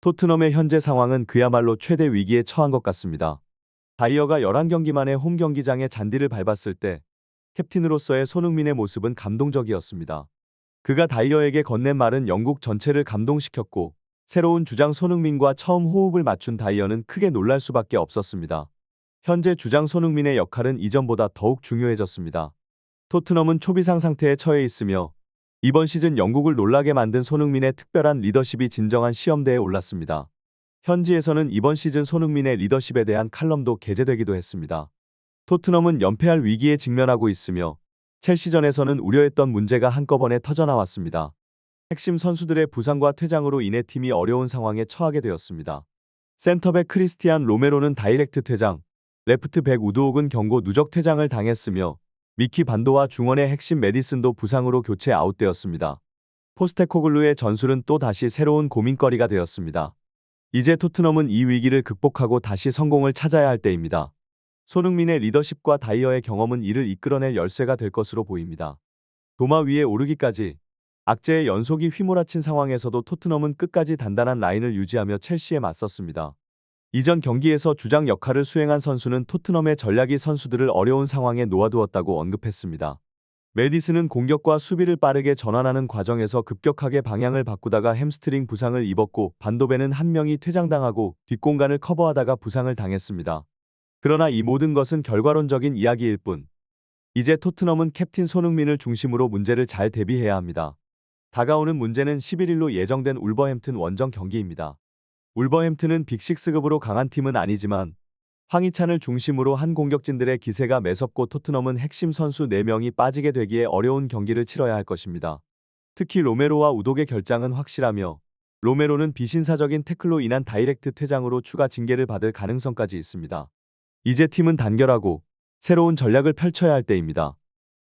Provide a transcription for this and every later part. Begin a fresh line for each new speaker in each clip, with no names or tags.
토트넘의 현재 상황은 그야말로 최대 위기에 처한 것 같습니다. 다이어가 11경기 만에 홈 경기장에 잔디를 밟았을 때 캡틴으로서의 손흥민의 모습은 감동적이었습니다. 그가 다이어에게 건넨 말은 영국 전체를 감동시켰고 새로운 주장 손흥민과 처음 호흡을 맞춘 다이어는 크게 놀랄 수밖에 없었습니다. 현재 주장 손흥민의 역할은 이전보다 더욱 중요해졌습니다. 토트넘은 초비상 상태에 처해 있으며 이번 시즌 영국을 놀라게 만든 손흥민의 특별한 리더십이 진정한 시험대에 올랐습니다. 현지에서는 이번 시즌 손흥민의 리더십에 대한 칼럼도 게재되기도 했습니다. 토트넘은 연패할 위기에 직면하고 있으며 첼시전에서는 우려했던 문제가 한꺼번에 터져나왔습니다. 핵심 선수들의 부상과 퇴장으로 인해 팀이 어려운 상황에 처하게 되었습니다. 센터백 크리스티안 로메로는 다이렉트 퇴장, 레프트백 우드옥은 경고 누적 퇴장을 당했으며 미키 반도와 중원의 핵심 메디슨도 부상으로 교체 아웃되었습니다. 포스테코글루의 전술은 또 다시 새로운 고민거리가 되었습니다. 이제 토트넘은 이 위기를 극복하고 다시 성공을 찾아야 할 때입니다. 손흥민의 리더십과 다이어의 경험은 이를 이끌어낼 열쇠가 될 것으로 보입니다. 도마 위에 오르기까지 악재의 연속이 휘몰아친 상황에서도 토트넘은 끝까지 단단한 라인을 유지하며 첼시에 맞섰습니다. 이전 경기에서 주장 역할을 수행한 선수는 토트넘의 전략이 선수들을 어려운 상황에 놓아두었다고 언급했습니다. 메디슨은 공격과 수비를 빠르게 전환하는 과정에서 급격하게 방향을 바꾸다가 햄스트링 부상을 입었고 반도벤은 한 명이 퇴장당하고 뒷공간을 커버하다가 부상을 당했습니다. 그러나 이 모든 것은 결과론적인 이야기일 뿐. 이제 토트넘은 캡틴 손흥민을 중심으로 문제를 잘 대비해야 합니다. 다가오는 문제는 11일로 예정된 울버햄튼 원정 경기입니다. 울버햄튼은 빅6급으로 강한 팀은 아니지만 황희찬을 중심으로 한 공격진들의 기세가 매섭고 토트넘은 핵심 선수 4명이 빠지게 되기에 어려운 경기를 치러야 할 것입니다. 특히 로메로와 우독의 결장은 확실하며 로메로는 비신사적인 태클로 인한 다이렉트 퇴장으로 추가 징계를 받을 가능성까지 있습니다. 이제 팀은 단결하고 새로운 전략을 펼쳐야 할 때입니다.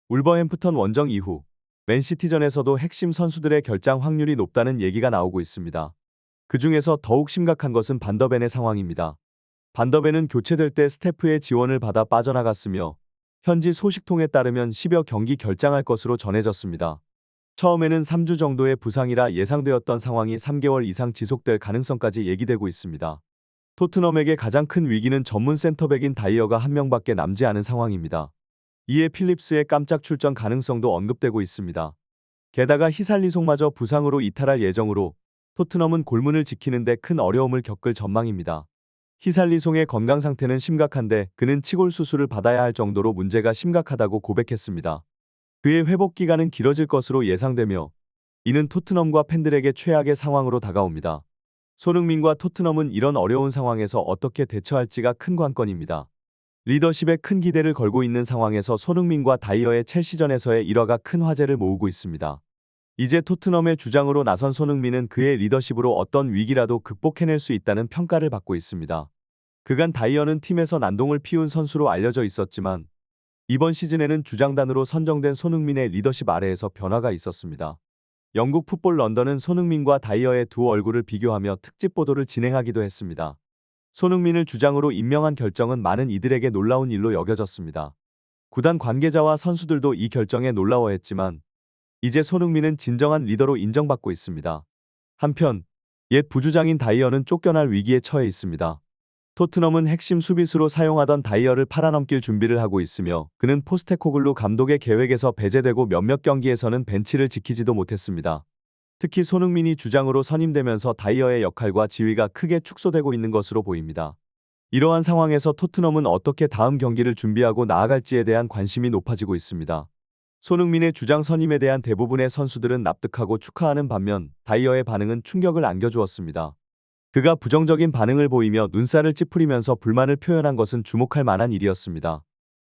울버햄프턴 원정 이후 맨시티전에서도 핵심 선수들의 결장 확률이 높다는 얘기가 나오고 있습니다. 그 중에서 더욱 심각한 것은 반더벤의 상황입니다. 반더벤은 교체될 때 스태프의 지원을 받아 빠져나갔으며 현지 소식통에 따르면 10여 경기 결장할 것으로 전해졌습니다. 처음에는 3주 정도의 부상이라 예상되었던 상황이 3개월 이상 지속될 가능성까지 얘기되고 있습니다. 토트넘에게 가장 큰 위기는 전문 센터백인 다이어가 한 명밖에 남지 않은 상황입니다. 이에 필립스의 깜짝 출전 가능성도 언급되고 있습니다. 게다가 히살리송마저 부상으로 이탈할 예정으로 토트넘은 골문을 지키는 데 큰 어려움을 겪을 전망입니다. 히살리송의 건강 상태는 심각한데 그는 치골 수술을 받아야 할 정도로 문제가 심각하다고 고백했습니다. 그의 회복 기간은 길어질 것으로 예상되며 이는 토트넘과 팬들에게 최악의 상황으로 다가옵니다. 손흥민과 토트넘은 이런 어려운 상황에서 어떻게 대처할지가 큰 관건입니다. 리더십에 큰 기대를 걸고 있는 상황에서 손흥민과 다이어의 첼시전에서의 일화가 큰 화제를 모으고 있습니다. 이제 토트넘의 주장으로 나선 손흥민은 그의 리더십으로 어떤 위기라도 극복해낼 수 있다는 평가를 받고 있습니다. 그간 다이어는 팀에서 난동을 피운 선수로 알려져 있었지만 이번 시즌에는 주장단으로 선정된 손흥민의 리더십 아래에서 변화가 있었습니다. 영국 풋볼 런던은 손흥민과 다이어의 두 얼굴을 비교하며 특집 보도를 진행하기도 했습니다. 손흥민을 주장으로 임명한 결정은 많은 이들에게 놀라운 일로 여겨졌습니다. 구단 관계자와 선수들도 이 결정에 놀라워했지만 이제 손흥민은 진정한 리더로 인정받고 있습니다. 한편 옛 부주장인 다이어는 쫓겨날 위기에 처해 있습니다. 토트넘은 핵심 수비수로 사용하던 다이어를 팔아넘길 준비를 하고 있으며 그는 포스테코글루 감독의 계획에서 배제되고 몇몇 경기에서는 벤치를 지키지도 못했습니다. 특히 손흥민이 주장으로 선임되면서 다이어의 역할과 지위가 크게 축소되고 있는 것으로 보입니다. 이러한 상황에서 토트넘은 어떻게 다음 경기를 준비하고 나아갈지에 대한 관심이 높아지고 있습니다. 손흥민의 주장 선임에 대한 대부분의 선수들은 납득하고 축하하는 반면 다이어의 반응은 충격을 안겨주었습니다. 그가 부정적인 반응을 보이며 눈살을 찌푸리면서 불만을 표현한 것은 주목할 만한 일이었습니다.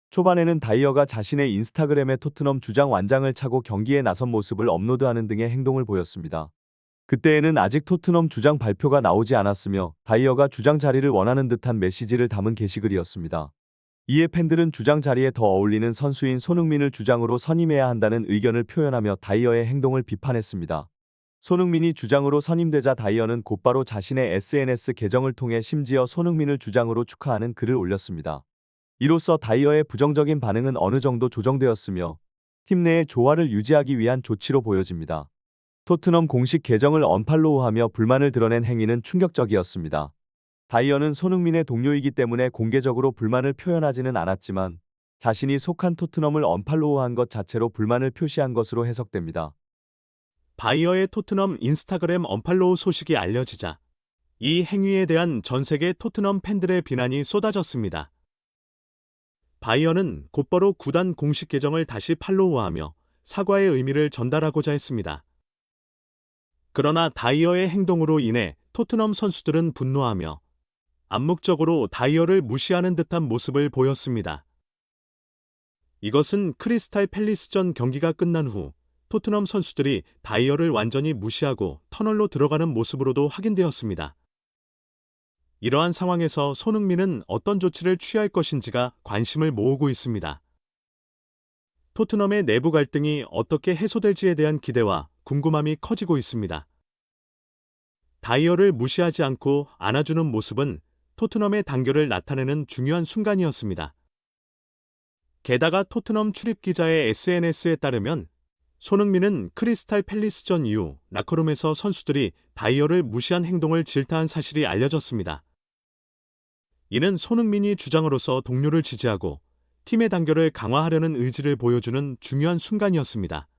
초반에는 다이어가 자신의 인스타그램에 토트넘 주장 완장을 차고 경기에 나선 모습을 업로드하는 등의 행동을 보였습니다. 그때에는 아직 토트넘 주장 발표가 나오지 않았으며 다이어가 주장 자리를 원하는 듯한 메시지를 담은 게시글이었습니다. 이에 팬들은 주장 자리에 더 어울리는 선수인 손흥민을 주장으로 선임해야 한다는 의견을 표현하며 다이어의 행동을 비판했습니다. 손흥민이 주장으로 선임되자 다이어는 곧바로 자신의 SNS 계정을 통해 심지어 손흥민을 주장으로 축하하는 글을 올렸습니다. 이로써 다이어의 부정적인 반응은 어느 정도 조정되었으며 팀 내의 조화를 유지하기 위한 조치로 보여집니다. 토트넘 공식 계정을 언팔로우하며 불만을 드러낸 행위는 충격적이었습니다. 다이어는 손흥민의 동료이기 때문에 공개적으로 불만을 표현하지는 않았지만 자신이 속한 토트넘을 언팔로우한 것 자체로 불만을 표시한 것으로 해석됩니다.
바이어의 토트넘 인스타그램 언팔로우 소식이 알려지자 이 행위에 대한 전 세계 토트넘 팬들의 비난이 쏟아졌습니다. 바이어는 곧바로 구단 공식 계정을 다시 팔로우하며 사과의 의미를 전달하고자 했습니다. 그러나 다이어의 행동으로 인해 토트넘 선수들은 분노하며 암묵적으로 다이어를 무시하는 듯한 모습을 보였습니다. 이것은 크리스탈 팰리스전 경기가 끝난 후 토트넘 선수들이 다이어를 완전히 무시하고 터널로 들어가는 모습으로도 확인되었습니다. 이러한 상황에서 손흥민은 어떤 조치를 취할 것인지가 관심을 모으고 있습니다. 토트넘의 내부 갈등이 어떻게 해소될지에 대한 기대와 궁금함이 커지고 있습니다. 다이어를 무시하지 않고 안아주는 모습은 토트넘의 단결을 나타내는 중요한 순간이었습니다. 게다가 토트넘 출입 기자의 SNS에 따르면 손흥민은 크리스탈 팰리스전 이후 라커룸에서 선수들이 다이어를 무시한 행동을 질타한 사실이 알려졌습니다. 이는 손흥민이 주장으로서 동료를 지지하고 팀의 단결을 강화하려는 의지를 보여주는 중요한 순간이었습니다.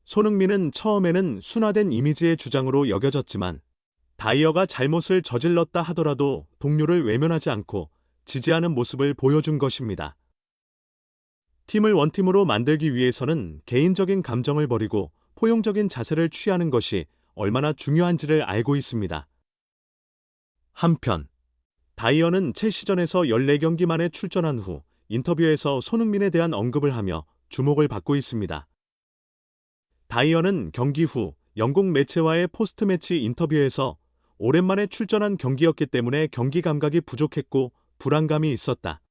손흥민은 처음에는 순화된 이미지의 주장으로 여겨졌지만 다이어가 잘못을 저질렀다 하더라도 동료를 외면하지 않고 지지하는 모습을 보여준 것입니다. 팀을 원팀으로 만들기 위해서는 개인적인 감정을 버리고 포용적인 자세를 취하는 것이 얼마나 중요한지를 알고 있습니다. 한편 다이어는 첼시전에서 14경기 만에 출전한 후 인터뷰에서 손흥민에 대한 언급을 하며 주목을 받고 있습니다. 다이어는 경기 후 영국 매체와의 포스트매치 인터뷰에서 오랜만에 출전한 경기였기 때문에 경기 감각이 부족했고 불안감이 있었다.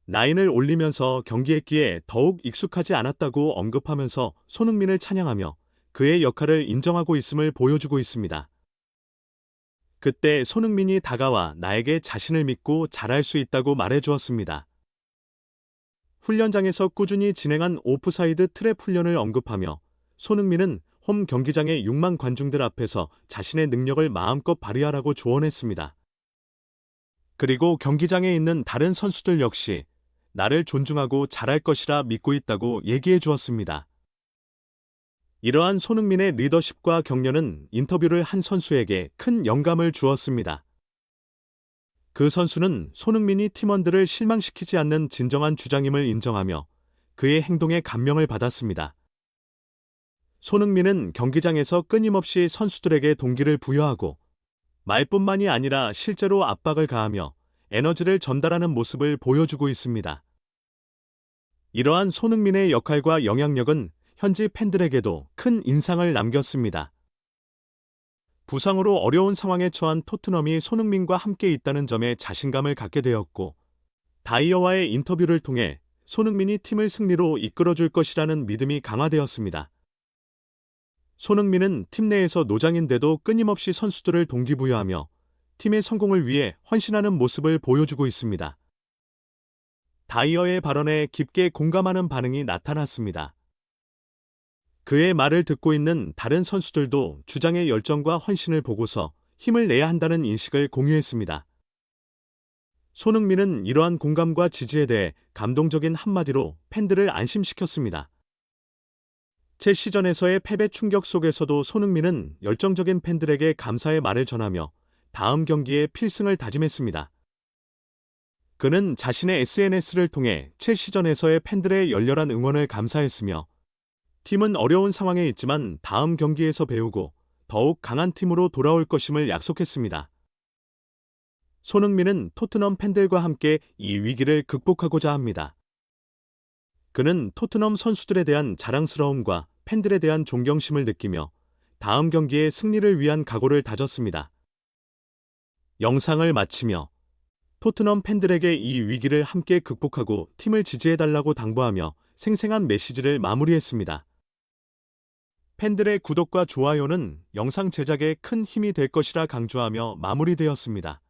라인을 올리면서 경기했기에 더욱 익숙하지 않았다고 언급하면서 손흥민을 찬양하며 그의 역할을 인정하고 있음을 보여주고 있습니다. 그때 손흥민이 다가와 나에게 자신을 믿고 잘할 수 있다고 말해주었습니다. 훈련장에서 꾸준히 진행한 오프사이드 트랩 훈련을 언급하며 손흥민은 홈 경기장의 6만 관중들 앞에서 자신의 능력을 마음껏 발휘하라고 조언했습니다. 그리고 경기장에 있는 다른 선수들 역시 나를 존중하고 잘할 것이라 믿고 있다고 얘기해 주었습니다. 이러한 손흥민의 리더십과 격려는 인터뷰를 한 선수에게 큰 영감을 주었습니다. 그 선수는 손흥민이 팀원들을 실망시키지 않는 진정한 주장임을 인정하며 그의 행동에 감명을 받았습니다. 손흥민은 경기장에서 끊임없이 선수들에게 동기를 부여하고 말뿐만이 아니라 실제로 압박을 가하며 에너지를 전달하는 모습을 보여주고 있습니다. 이러한 손흥민의 역할과 영향력은 현지 팬들에게도 큰 인상을 남겼습니다. 부상으로 어려운 상황에 처한 토트넘이 손흥민과 함께 있다는 점에 자신감을 갖게 되었고 다이어와의 인터뷰를 통해 손흥민이 팀을 승리로 이끌어줄 것이라는 믿음이 강화되었습니다. 손흥민은 팀 내에서 노장인데도 끊임없이 선수들을 동기부여하며 팀의 성공을 위해 헌신하는 모습을 보여주고 있습니다. 다이어의 발언에 깊게 공감하는 반응이 나타났습니다. 그의 말을 듣고 있는 다른 선수들도 주장의 열정과 헌신을 보고서 힘을 내야 한다는 인식을 공유했습니다. 손흥민은 이러한 공감과 지지에 대해 감동적인 한마디로 팬들을 안심시켰습니다. 첼시전에서의 패배 충격 속에서도 손흥민은 열정적인 팬들에게 감사의 말을 전하며 다음 경기에 필승을 다짐했습니다. 그는 자신의 SNS를 통해 첼시전에서의 팬들의 열렬한 응원을 감사했으며 팀은 어려운 상황에 있지만 다음 경기에서 배우고 더욱 강한 팀으로 돌아올 것임을 약속했습니다. 손흥민은 토트넘 팬들과 함께 이 위기를 극복하고자 합니다. 그는 토트넘 선수들에 대한 자랑스러움과 팬들에 대한 존경심을 느끼며 다음 경기의 승리를 위한 각오를 다졌습니다. 영상을 마치며 토트넘 팬들에게 이 위기를 함께 극복하고 팀을 지지해달라고 당부하며 생생한 메시지를 마무리했습니다. 팬들의 구독과 좋아요는 영상 제작에 큰 힘이 될 것이라 강조하며 마무리되었습니다.